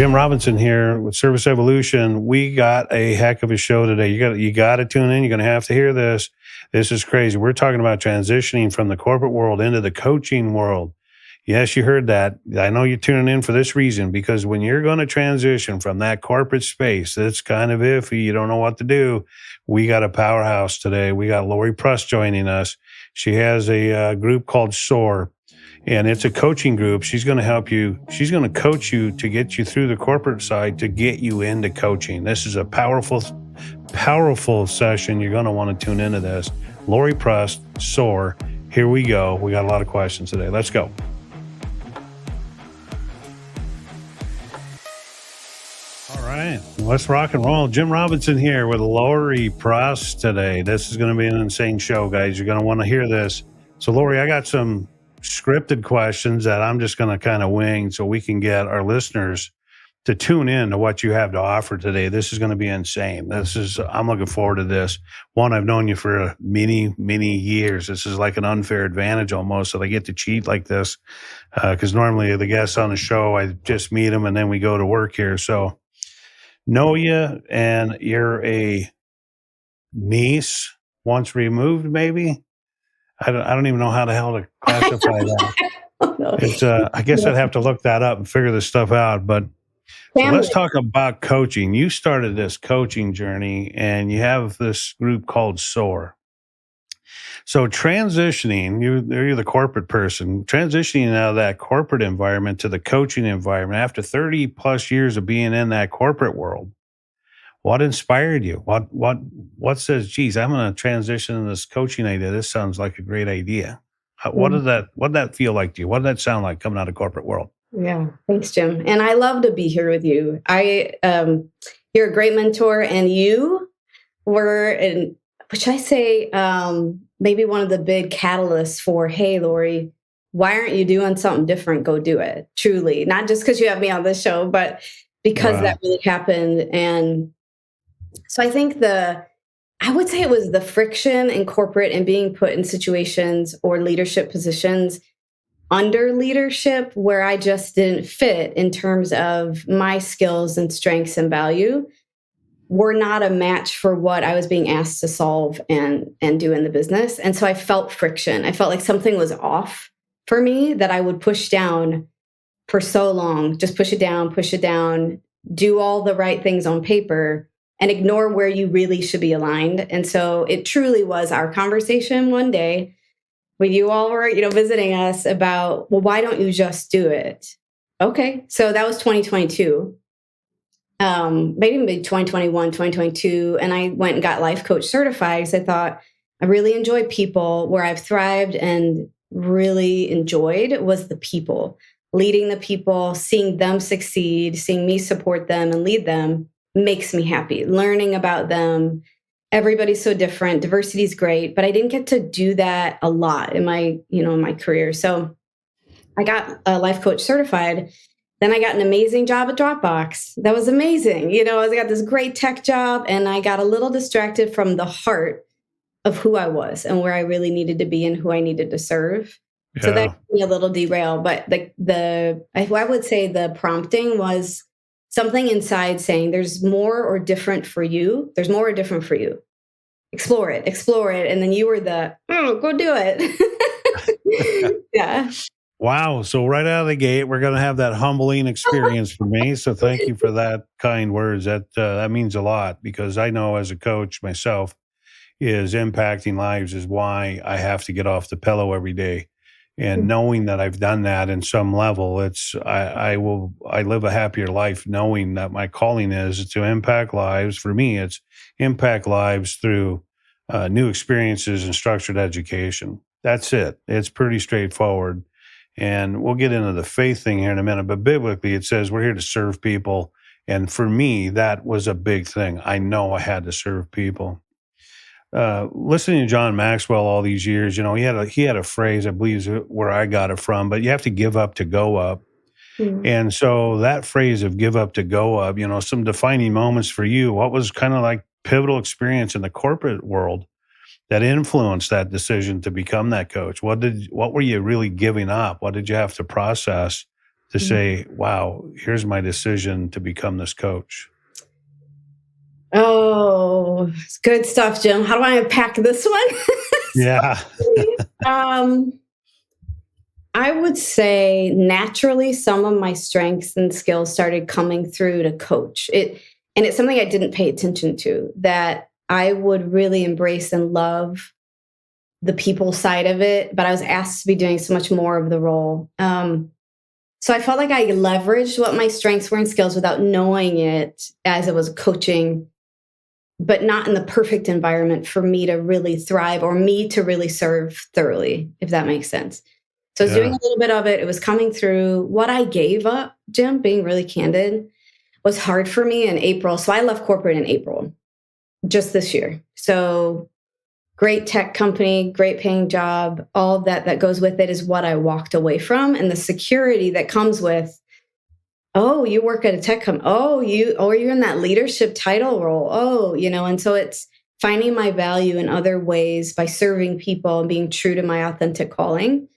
Jim Robinson here with Service Evolution. We got a heck of a show today. You got to tune in. You're going to have to hear this. This is crazy. We're talking about transitioning from the corporate world into the coaching world. Yes, you heard that. I know you're tuning in for this reason, because when you're going to transition from that corporate space, that's kind of iffy. You don't know what to do. We got a powerhouse today. We got Lori Prust joining us. She has a group called SOAR. And it's a coaching group. She's going to help you. She's going to coach you to get you through the corporate side to get you into coaching. This is a powerful session. You're going to want to tune into this. Lori Prust, SOAR. Here we go. We got a lot of questions today. Let's go. All right. Let's rock and roll. Jim Robinson here with Lori Prust today. This is going to be an insane show, guys. You're going to want to hear this. So, Lori, I got some scripted questions that I'm just going to kind of wing so we can get our listeners to tune in to what you have to offer today. This is going to be insane. I'm looking forward to this. One, I've known you for many, many years. This is like an unfair advantage almost, so they get to cheat like this. Because normally the guests on the show, I just meet them and then we go to work here. So know you, and you're a niece once removed, maybe. I don't even know how the hell to classify that. It's I guess I'd have to look that up and figure this stuff out. But so let's talk about coaching. You started this coaching journey, and you have this group called SOAR. So transitioning, you're the corporate person, transitioning out of that corporate environment to the coaching environment after 30 plus years of being in that corporate world. What inspired you? What says, geez, I'm going to transition to this coaching idea. This sounds like a great idea. What did that feel like to you? What did that sound like coming out of corporate world? Yeah, thanks, Jim. And I love to be here with you. You're a great mentor, and you were, which I say, maybe one of the big catalysts for, hey, Lori, why aren't you doing something different? Go do it. Truly, not just because you have me on this show, but because that really happened. And so I think I would say it was the friction in corporate and being put in situations or leadership positions under leadership where I just didn't fit in terms of my skills and strengths and value were not a match for what I was being asked to solve and do in the business. And so I felt friction. I felt like something was off for me that I would push down for so long, just push it down, do all the right things on paper, and ignore where you really should be aligned. And so it truly was our conversation one day when you all were, visiting us about, well, why don't you just do it? Okay. So that was 2022, maybe 2021, 2022. And I went and got life coach certified because I thought I really enjoy people. Where I've thrived and really enjoyed was the people, leading the people, seeing them succeed, seeing me support them and lead them. Makes me happy. Learning about them. Everybody's so different. Diversity is great, but I didn't get to do that a lot in my career. So I got a life coach certified. Then I got an amazing job at Dropbox. That was amazing. I got this great tech job, and I got a little distracted from the heart of who I was and where I really needed to be and who I needed to serve. Yeah. So that gave me a little derail. But I would say the prompting was something inside saying there's more or different for you. There's more or different for you. Explore it. And then you were go do it. Yeah. Wow. So right out of the gate, we're going to have that humbling experience for me. So thank you for that kind words. That means a lot, because I know as a coach myself, is impacting lives is why I have to get off the pillow every day. And knowing that I've done that in some level, I live a happier life knowing that my calling is to impact lives. For me, it's impact lives through new experiences and structured education. That's it. It's pretty straightforward. And we'll get into the faith thing here in a minute. But biblically, it says we're here to serve people. And for me, that was a big thing. I know I had to serve people. Listening to John Maxwell all these years, he had a phrase, I believe is where I got it from, but you have to give up to go up. Mm-hmm. And so that phrase of give up to go up, some defining moments for you, what was kind of like pivotal experience in the corporate world that influenced that decision to become that coach? What were you really giving up? What did you have to process to say, wow, here's my decision to become this coach? Oh, it's good stuff, Jim. How do I unpack this one? Yeah. um, I would say naturally some of my strengths and skills started coming through to coach. And it's something I didn't pay attention to, that I would really embrace and love the people side of it, but I was asked to be doing so much more of the role. So I felt like I leveraged what my strengths were and skills without knowing it as it was coaching, but not in the perfect environment for me to really thrive or me to really serve thoroughly, if that makes sense. So I was doing a little bit of it. It was coming through. What I gave up, Jim, being really candid, was hard for me in April. So I left corporate in April, just this year. So great tech company, great paying job, all of that goes with it is what I walked away from. And the security that comes with, oh, you work at a tech company. Oh, you're in that leadership title role. Oh, and so it's finding my value in other ways by serving people and being true to my authentic calling.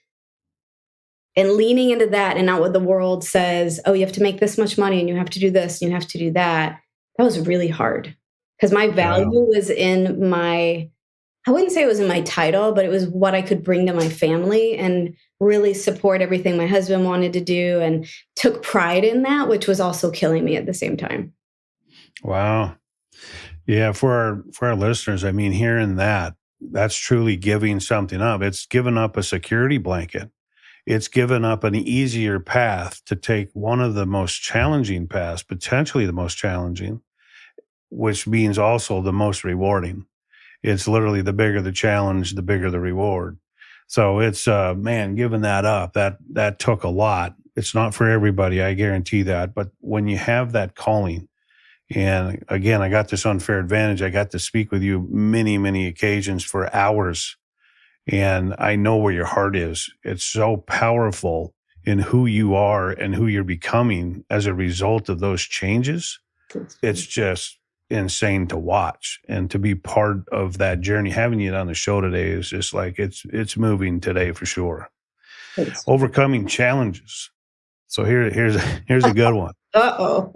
And leaning into that and not what the world says, oh, you have to make this much money and you have to do this and you have to do that. That was really hard because my value was in I wouldn't say it was in my title, but it was what I could bring to my family and really support everything my husband wanted to do and took pride in that, which was also killing me at the same time. Wow. Yeah. For our listeners, I mean, hearing that's truly giving something up. It's giving up a security blanket. It's given up an easier path to take one of the most challenging paths, potentially the most challenging, which means also the most rewarding. It's literally the bigger the challenge, the bigger the reward. So it's, man, giving that up, that took a lot. It's not for everybody, I guarantee that. But when you have that calling, and again, I got this unfair advantage. I got to speak with you many, many occasions for hours. And I know where your heart is. It's so powerful in who you are and who you're becoming as a result of those changes. It's just insane to watch and to be part of that journey. Having you on the show today is just like, it's moving today for sure. Overcoming challenges. So here's a good one. Uh-oh.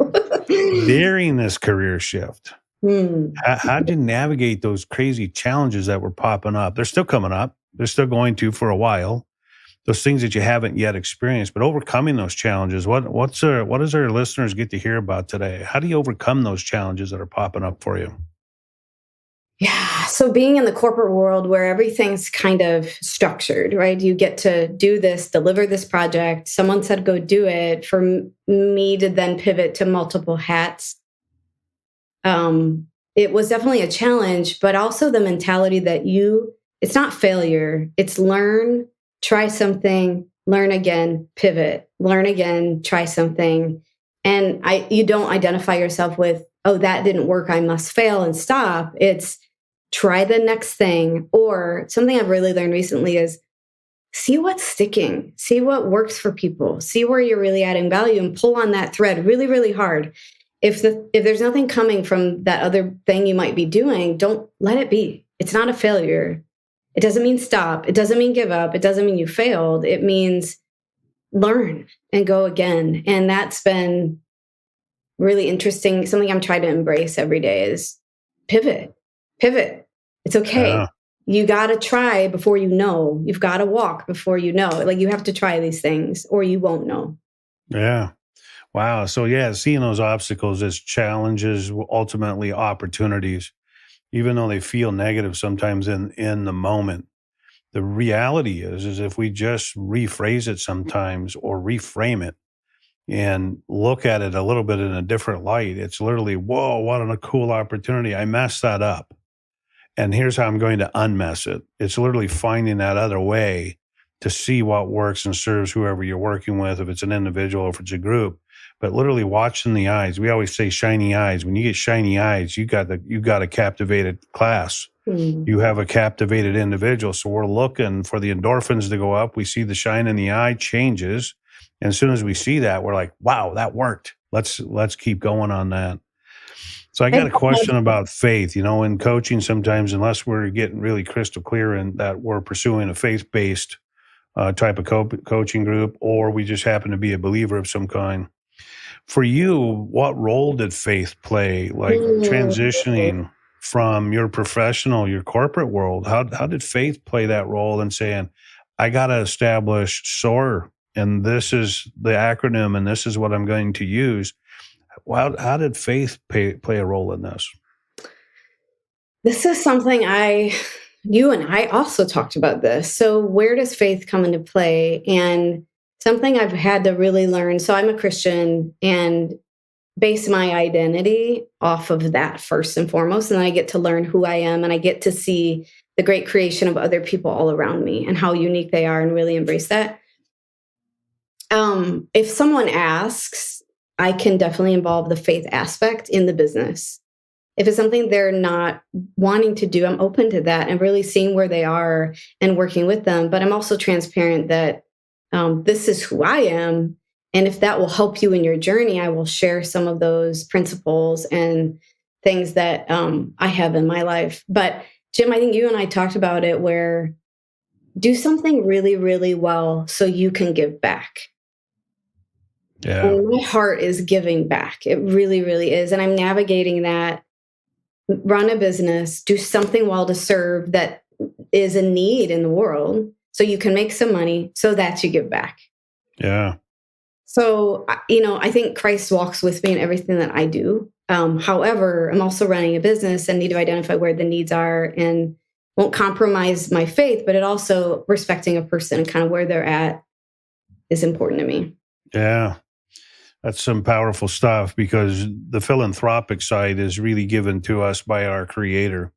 During this career shift, how did you navigate those crazy challenges that were popping up? They're still coming up. They're still going to for a while. Those things that you haven't yet experienced, but overcoming those challenges. What does our listeners get to hear about today? How do you overcome those challenges that are popping up for you? Yeah. So being in the corporate world where everything's kind of structured, right? You get to do this, deliver this project. Someone said, go do it. For me to then pivot to multiple hats. It was definitely a challenge, but also the mentality that it's not failure. It's learn, try something, learn again, pivot, learn again, try something. And you don't identify yourself with, oh, that didn't work, I must fail and stop. It's try the next thing. Or something I've really learned recently is see what's sticking, see what works for people, see where you're really adding value and pull on that thread really, really hard. If there's nothing coming from that other thing you might be doing, don't let it be. It's not a failure. It doesn't mean stop. It doesn't mean give up. It doesn't mean you failed. It means learn and go again. And that's been really interesting. Something I'm trying to embrace every day is pivot. It's okay. Yeah. You got to try before you know. You've got to walk before you know. Like you have to try these things or you won't know. Yeah. Wow. So yeah, seeing those obstacles as challenges, ultimately opportunities, even though they feel negative sometimes in the moment. The reality is if we just rephrase it sometimes or reframe it and look at it a little bit in a different light, it's literally, whoa, what a cool opportunity. I messed that up. And here's how I'm going to unmess it. It's literally finding that other way to see what works and serves whoever you're working with, if it's an individual or if it's a group. But literally watching the eyes. We always say shiny eyes. When you get shiny eyes, you got a captivated class. You have a captivated individual. So we're looking for the endorphins to go up. We see the shine in the eye changes. And as soon as we see that, we're like, wow, that worked. Let's keep going on that. So I got a question about faith. In coaching sometimes, unless we're getting really crystal clear in that we're pursuing a faith-based type of coaching group, or we just happen to be a believer of some kind. For you, what role did faith play, like Mm. transitioning from your professional, your corporate world? How did faith play that role in saying, I got to establish SOAR, and this is the acronym, and this is what I'm going to use? How did faith play a role in this? This is something you and I also talked about this. So, where does faith come into play? And something I've had to really learn. So, I'm a Christian and base my identity off of that first and foremost. And then I get to learn who I am and I get to see the great creation of other people all around me and how unique they are and really embrace that. If someone asks, I can definitely involve the faith aspect in the business. If it's something they're not wanting to do, I'm open to that and really seeing where they are and working with them. But I'm also transparent that this is who I am. And if that will help you in your journey, I will share some of those principles and things that I have in my life. But Jim, I think you and I talked about it where do something really, really well so you can give back. Yeah. And my heart is giving back. It really, really is. And I'm navigating that. Run a business, do something well to serve that is a need in the world so you can make some money so that you give back. Yeah. So, I think Christ walks with me in everything that I do. However, I'm also running a business and need to identify where the needs are and won't compromise my faith, but it also respecting a person and kind of where they're at is important to me. Yeah. That's some powerful stuff because the philanthropic side is really given to us by our creator.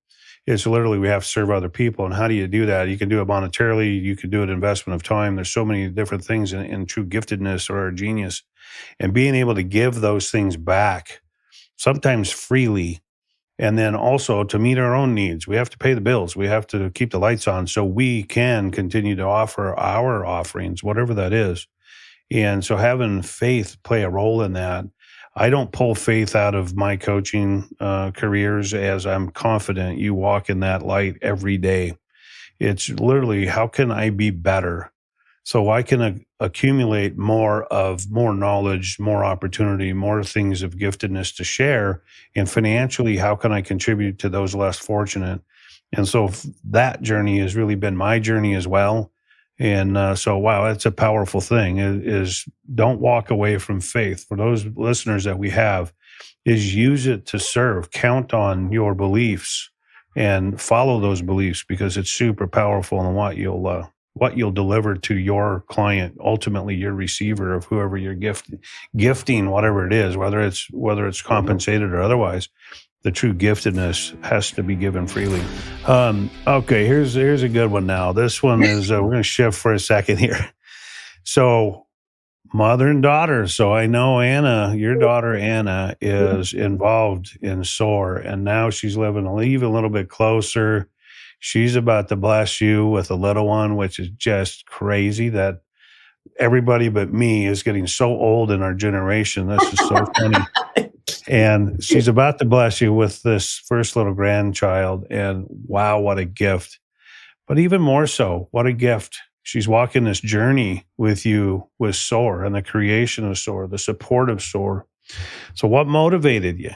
It's literally we have to serve other people. And how do you do that? You can do it monetarily. You can do it investment of time. There's so many different things in true giftedness or genius. And being able to give those things back, sometimes freely, and then also to meet our own needs. We have to pay the bills. We have to keep the lights on so we can continue to offer our offerings, whatever that is. And so having faith play a role in that. I don't pull faith out of my coaching careers as I'm confident you walk in that light every day. It's literally, how can I be better? So I can accumulate more knowledge, more opportunity, more things of giftedness to share. And financially, how can I contribute to those less fortunate? And so that journey has really been my journey as well. And so, wow, that's a powerful thing is don't walk away from faith. For those listeners that we have, is use it to serve. Count on your beliefs and follow those beliefs because it's super powerful in what you'll deliver to your client, ultimately your receiver of whoever you're gifting, whatever it is, whether it's compensated or otherwise. The true giftedness has to be given freely. Okay, here's a good one now. This one is, we're going to shift for a second here. So mother and daughter. So I know Anna, your daughter Anna is involved in SOAR, and now she's living even a little bit closer. She's about to bless you with a little one, which is just crazy that everybody but me is getting so old in our generation. This is so funny. And she's about to bless you with this first little grandchild. And wow, what a gift. But even more so, what a gift. She's walking this journey with you with SOAR and the creation of SOAR, the support of SOAR. So what motivated you?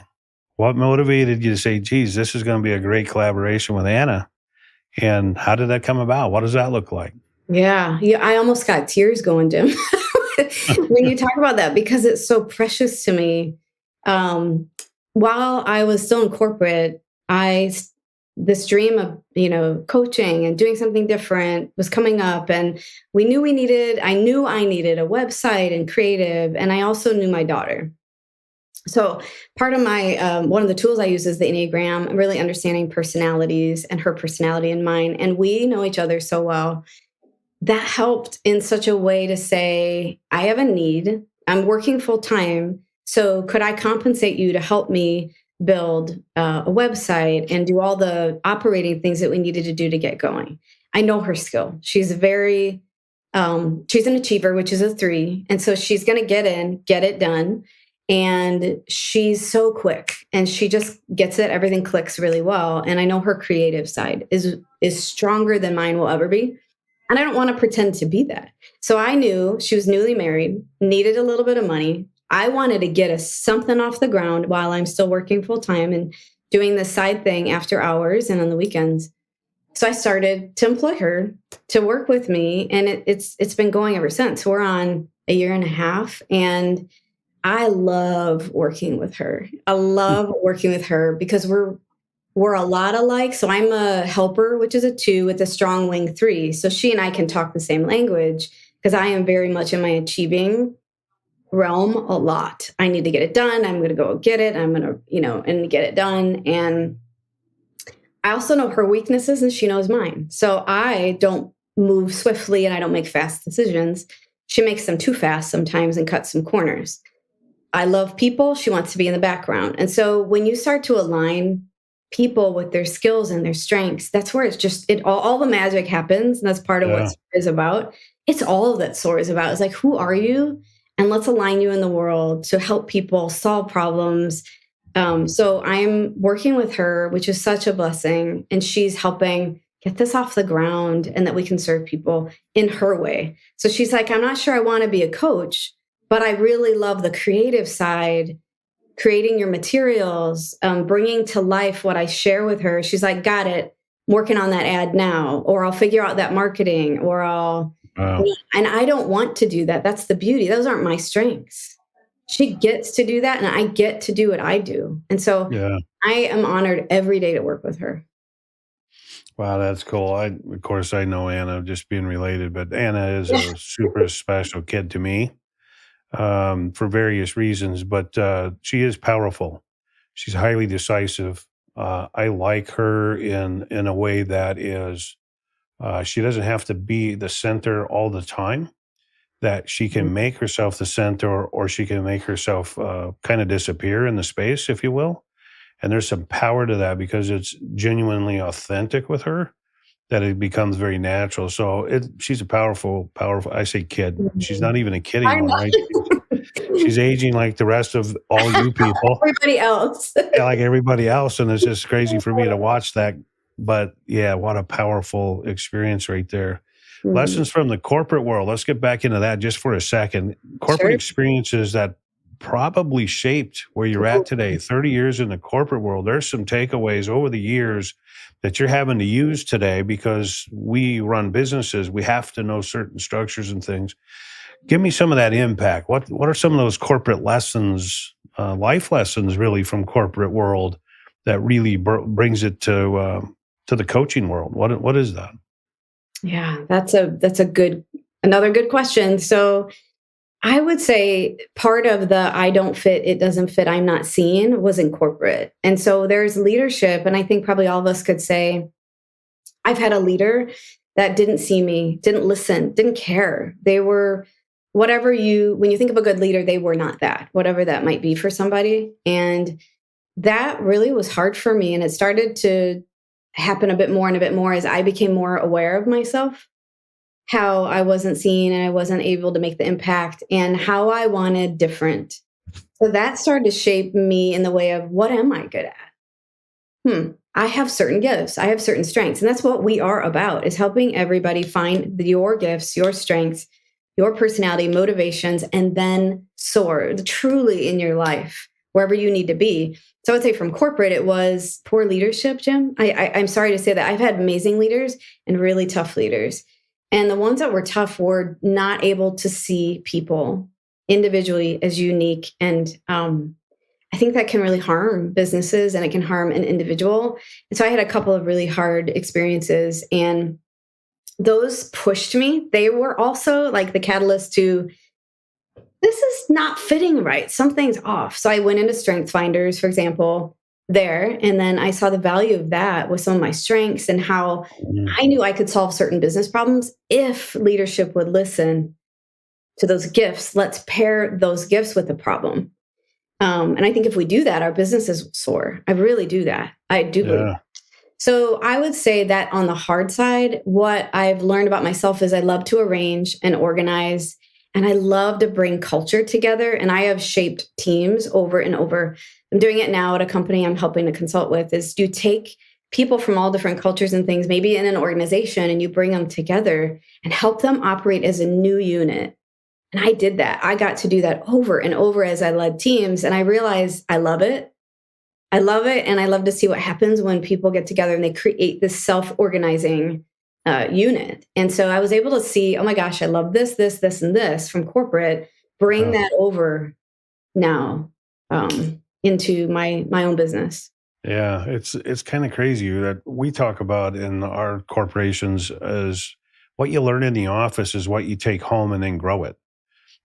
What motivated you to say, geez, this is going to be a great collaboration with Anna? And how did that come about? What does that look like? Yeah. I almost got tears going, Jim, when you talk about that, because it's so precious to me. While I was still in corporate, this dream of, coaching and doing something different was coming up, and I knew I needed a website and creative. And I also knew my daughter. So part of my, one of the tools I use is the Enneagram, really understanding personalities and her personality and mine. And we know each other so well. That helped in such a way to say, I have a need. I'm working full time. So could I compensate you to help me build a website and do all the operating things that we needed to do to get going? I know her skill. She's she's an achiever, which is a 3. And so she's going to get it done. And she's so quick and she just gets it. Everything clicks really well. And I know her creative side is stronger than mine will ever be. And I don't want to pretend to be that. So I knew she was newly married, needed a little bit of money. I wanted to get us something off the ground while I'm still working full time and doing this side thing after hours and on the weekends. So I started to employ her to work with me, and it's been going ever since. We're on a year and a half, and I love working with her. I love working with her because we're a lot alike. So I'm a helper, which is a 2 with a strong wing 3. So she and I can talk the same language because I am very much in my achieving realm a lot. I need to get it done. I'm going to go get it. I'm going to, and get it done. And I also know her weaknesses and she knows mine. So I don't move swiftly and I don't make fast decisions. She makes them too fast sometimes and cuts some corners. I love people. She wants to be in the background. And so when you start to align people with their skills and their strengths, that's where all the magic happens. And that's part of what SOAR is about. It's all that SOAR is about. It's like, who are you? And let's align you in the world to help people solve problems. So I'm working with her, which is such a blessing. And she's helping get this off the ground and that we can serve people in her way. So she's like, I'm not sure I want to be a coach, but I really love the creative side, creating your materials, bringing to life what I share with her. She's like, got it. I'm working on that ad now, or I'll figure out that marketing, or and I don't want to do that. That's the beauty. Those aren't my strengths. She gets to do that and I get to do what I do. And so I am honored every day to work with her. Wow, that's cool. Of course, I know Anna just being related, but Anna is a super special kid to me for various reasons, but she is powerful. She's highly decisive. I like her in a way that is, she doesn't have to be the center all the time, that she can make herself the center or she can make herself kind of disappear in the space, if you will. And there's some power to that because it's genuinely authentic with her, that it becomes very natural. So she's a powerful, I say kid. She's not even a kid anymore, right? She's aging like the rest of all you people. Everybody else. Yeah, like everybody else. And it's just crazy for me to watch that. But yeah, what a powerful experience right there. Lessons from the corporate world. Let's get back into that just for a second. Corporate experiences that probably shaped where you're at today. 30 years in the corporate world. There's some takeaways over the years that you're having to use today because we run businesses. We have to know certain structures and things. Give me some of that impact. What are some of those corporate lessons, life lessons really from corporate world that really brings it to the coaching world? What is that? Yeah, that's another good question. So I would say part of the I don't fit, it doesn't fit, I'm not seen was in corporate. And so there's leadership. And I think probably all of us could say, I've had a leader that didn't see me, didn't listen, didn't care. They were when you think of a good leader, they were not that, whatever that might be for somebody. And that really was hard for me. And it started to happen a bit more as I became more aware of myself, how I wasn't seen and I wasn't able to make the impact and how I wanted different. So that started to shape me in the way of what am I good at? I have certain gifts. I have certain strengths. And that's what we are about, is helping everybody find your gifts, your strengths, your personality, motivations, and then soar truly in your life, wherever you need to be. So I would say from corporate, it was poor leadership, Jim. I'm sorry to say that. I've had amazing leaders and really tough leaders. And the ones that were tough were not able to see people individually as unique. And I think that can really harm businesses and it can harm an individual. And so I had a couple of really hard experiences and those pushed me. They were also like the catalyst to, this is not fitting right. Something's off. So I went into Strength Finders, for example, there. And then I saw the value of that with some of my strengths and how I knew I could solve certain business problems if leadership would listen to those gifts. Let's pair those gifts with the problem. And I think if we do that, our businesses soar. I really do that. I do believe that. So I would say that on the hard side, what I've learned about myself is I love to arrange and organize. And I love to bring culture together. And I have shaped teams over and over. I'm doing it now at a company I'm helping to consult with, is you take people from all different cultures and things, maybe in an organization, and you bring them together and help them operate as a new unit. And I did that. I got to do that over and over as I led teams. And I realized I love it. I love it. And I love to see what happens when people get together and they create this self organizing unit. And so I was able to see, oh my gosh, I love this, and this from corporate, bring Wow. that over now into my own business. Yeah, it's kind of crazy that we talk about in our corporations as what you learn in the office is what you take home and then grow it.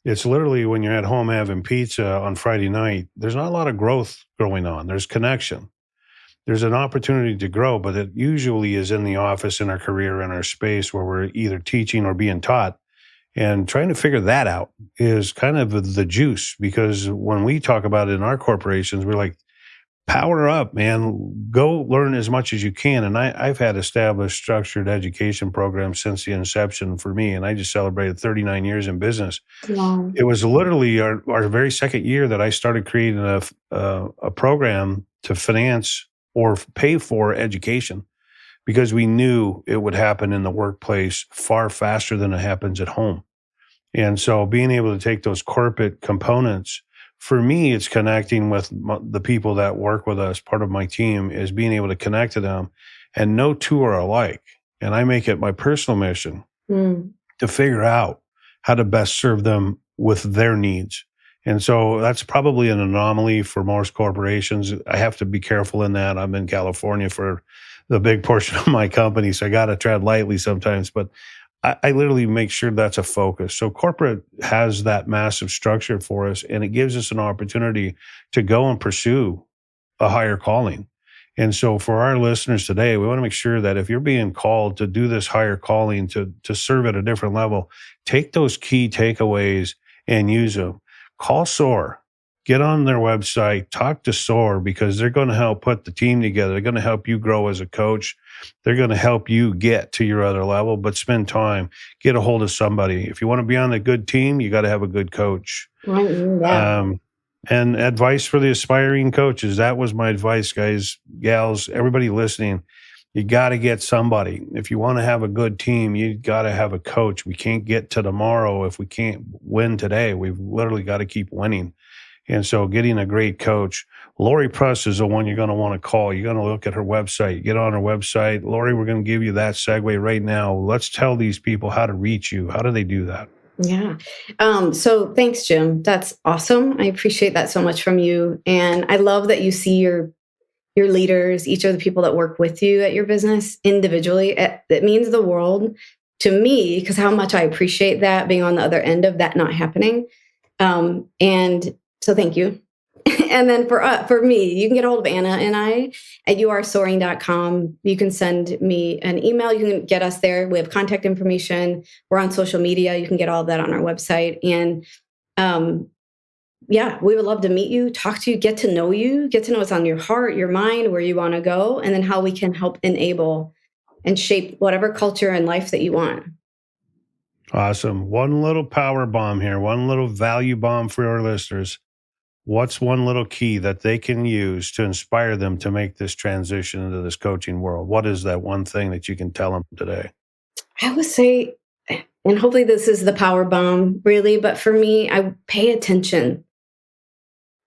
It's literally when you're at home having pizza on Friday night, there's not a lot of growth going on. There's connection. There's an opportunity to grow, but it usually is in the office, in our career, in our space where we're either teaching or being taught. And trying to figure that out is kind of the juice because when we talk about it in our corporations, we're like, power up, man. Go learn as much as you can. And I've had established structured education programs since the inception for me. And I just celebrated 39 years in business. Wow. It was literally our very second year that I started creating a program to finance or pay for education because we knew it would happen in the workplace far faster than it happens at home. And so being able to take those corporate components, for me, it's connecting with the people that work with us. Part of my team is being able to connect to them, and no two are alike. And I make it my personal mission Mm. to figure out how to best serve them with their needs. And so that's probably an anomaly for most corporations. I have to be careful in that. I'm in California for the big portion of my company, so I got to tread lightly sometimes. But I literally make sure that's a focus. So corporate has that massive structure for us, and it gives us an opportunity to go and pursue a higher calling. And so for our listeners today, we want to make sure that if you're being called to do this higher calling, to serve at a different level, take those key takeaways and use them. Call SOAR. Get on their website, talk to SOAR because they're going to help put the team together. They're going to help you grow as a coach. They're going to help you get to your other level, but spend time, get a hold of somebody. If you want to be on a good team, you got to have a good coach. Right. Yeah. And advice for the aspiring coaches. That was my advice, guys, gals, everybody listening. You got to get somebody. If you want to have a good team, you got to have a coach. We can't get to tomorrow if we can't win today. We've literally got to keep winning. And so getting a great coach, Lori Prust is the one you're going to want to call. You're going to look at her website, get on her website. Lori, we're going to give you that segue right now. Let's tell these people how to reach you. How do they do that? Yeah. So thanks, Jim. That's awesome. I appreciate that so much from you. And I love that you see your leaders, each of the people that work with you at your business individually. It means the world to me because how much I appreciate that being on the other end of that not happening. And so thank you. And then for me, you can get a hold of Anna and I at youaresoaring.com. You can send me an email. You can get us there. We have contact information. We're on social media. You can get all of that on our website. And yeah, we would love to meet you, talk to you, get to know what's on your heart, your mind, where you want to go, and then how we can help enable and shape whatever culture and life that you want. Awesome. One little power bomb here, one little value bomb for our listeners. What's one little key that they can use to inspire them to make this transition into this coaching world? What is that one thing that you can tell them today? I would say, and hopefully this is the power bomb, really, but for me, I pay attention.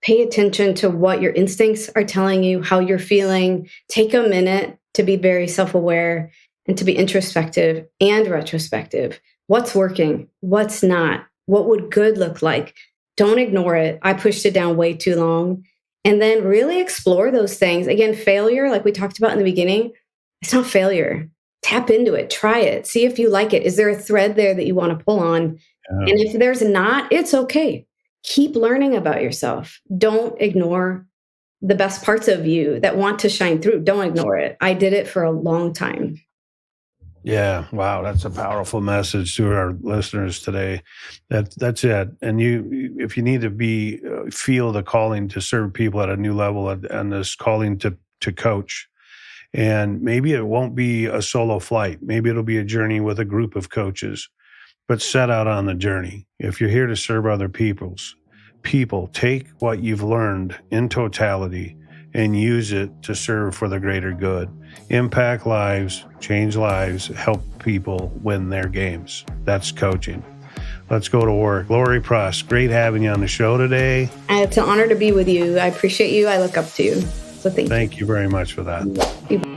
Pay attention to what your instincts are telling you, how you're feeling. Take a minute to be very self-aware and to be introspective and retrospective. What's working? What's not? What would good look like? Don't ignore it. I pushed it down way too long. And then really explore those things. Again, failure, like we talked about in the beginning, it's not failure. Tap into it. Try it. See if you like it. Is there a thread there that you want to pull on? Yeah. And if there's not, it's okay. Keep learning about yourself. Don't ignore the best parts of you that want to shine through. Don't ignore it. I did it for a long time. Yeah, wow, that's a powerful message to our listeners today. That's it. And if you need to feel the calling to serve people at a new level and this calling to coach, and maybe it won't be a solo flight. Maybe it'll be a journey with a group of coaches, but set out on the journey. If you're here to serve other people, take what you've learned in totality and use it to serve for the greater good, impact lives, change lives, help people win their games. That's coaching. Let's go to work. Lori Prust, great having you on the show today. It's an honor to be with you. I appreciate you. I look up to you. So thank you. Thank you very much for that.